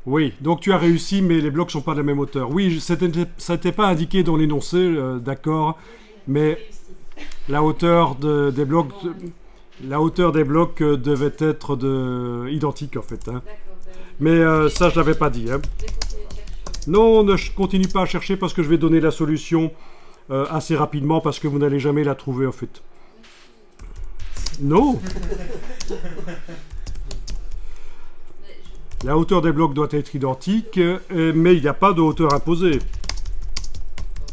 Oui, donc tu as réussi, mais les blocs sont pas de la même hauteur. Oui, ça n'était pas indiqué dans l'énoncé, d'accord, mais la hauteur des blocs, la hauteur des blocs devait être identique en fait, hein. Mais ça, je l'avais pas dit, hein. Non, ne continue pas à chercher parce que je vais donner la solution assez rapidement parce que vous n'allez jamais la trouver en fait. Non. La hauteur des blocs doit être identique, mais il n'y a pas de hauteur imposée.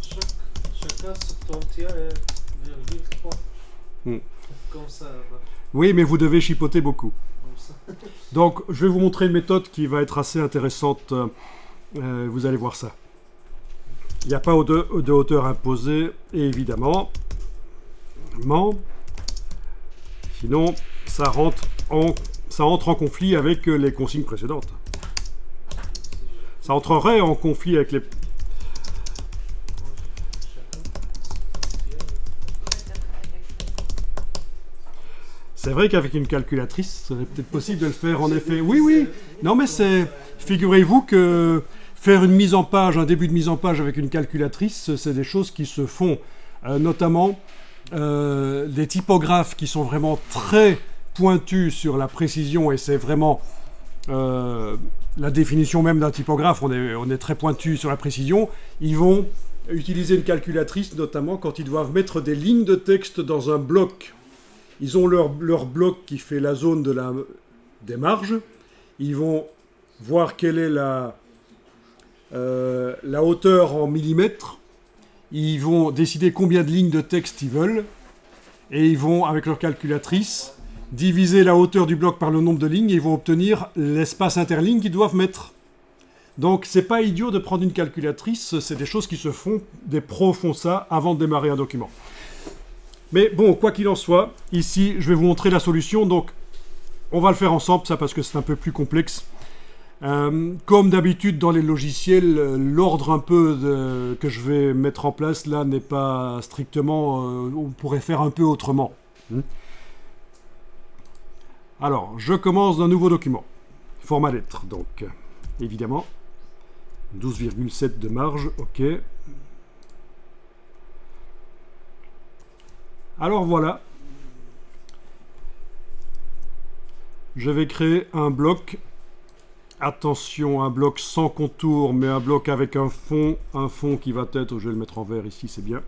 Chacun 71,3. Comme ça. Oui, mais vous devez chipoter beaucoup. Comme ça. Donc, je vais vous montrer une méthode qui va être assez intéressante. Vous allez voir ça. Il n'y a pas de hauteur imposée, et évidemment, sinon, ça entre en conflit avec les consignes précédentes. Ça entrerait en conflit avec les... C'est vrai qu'avec une calculatrice, ce serait peut-être possible de le faire en effet. Oui, oui. Non, mais c'est... Figurez-vous que faire une mise en page, un début de mise en page avec une calculatrice, c'est des choses qui se font. Notamment, des typographes qui sont vraiment très pointus sur la précision, et c'est vraiment la définition même d'un typographe, on est très pointu sur la précision. Ils vont utiliser une calculatrice, notamment quand ils doivent mettre des lignes de texte dans un bloc. Ils ont leur bloc qui fait la zone des marges. Ils vont voir quelle est la hauteur en millimètres. Ils vont décider combien de lignes de texte ils veulent. Et ils vont, avec leur calculatrice, diviser la hauteur du bloc par le nombre de lignes. Et ils vont obtenir l'espace interligne qu'ils doivent mettre. Donc, c'est pas idiot de prendre une calculatrice. C'est des choses qui se font. Des pros font ça avant de démarrer un document. Mais bon, quoi qu'il en soit, ici, je vais vous montrer la solution. Donc, on va le faire ensemble, ça, parce que c'est un peu plus complexe. Comme d'habitude dans les logiciels, l'ordre un peu que je vais mettre en place, là, n'est pas strictement... on pourrait faire un peu autrement. Alors, je commence d'un nouveau document. Format lettre, donc, évidemment. 12,7 de marge, ok. Alors voilà, je vais créer un bloc, attention, un bloc sans contour, mais un bloc avec un fond qui va être, je vais le mettre en vert ici, c'est bien.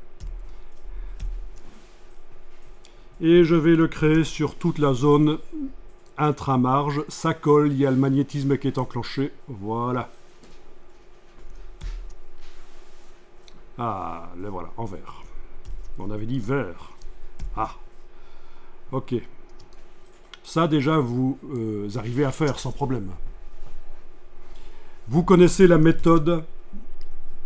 Et je vais le créer sur toute la zone intramarge, ça colle, il y a le magnétisme qui est enclenché, voilà. Ah, le voilà, en vert. On avait dit vert. Ah, ok. Ça, déjà, vous arrivez à faire sans problème. Vous connaissez la méthode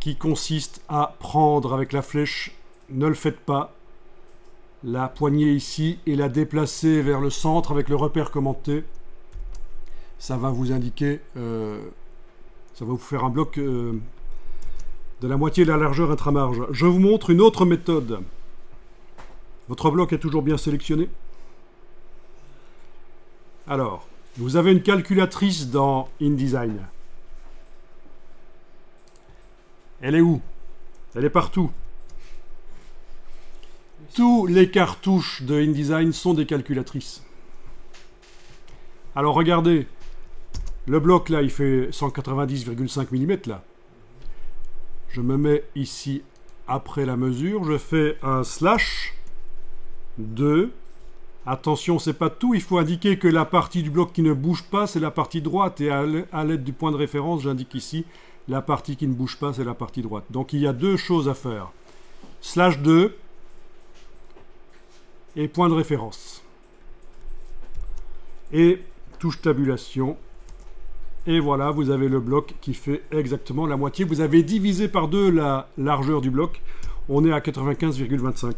qui consiste à prendre avec la flèche, ne le faites pas, la poignée ici, et la déplacer vers le centre avec le repère commenté. Ça va vous indiquer, ça va vous faire un bloc de la moitié de la largeur intramarge. Je vous montre une autre méthode. Votre bloc est toujours bien sélectionné. Alors, vous avez une calculatrice dans InDesign. Elle est où? Elle est partout. Tous les cartouches de InDesign sont des calculatrices. Alors regardez, le bloc là, il fait 190,5 mm là. Je me mets ici après la mesure, je fais un slash 2. Attention, c'est pas tout, il faut indiquer que la partie du bloc qui ne bouge pas, c'est la partie droite, et à l'aide du point de référence, j'indique ici, la partie qui ne bouge pas, c'est la partie droite. Donc il y a deux choses à faire. Slash 2 et point de référence. Et touche tabulation. Et voilà, vous avez le bloc qui fait exactement la moitié. Vous avez divisé par 2 la largeur du bloc. On est à 95,25.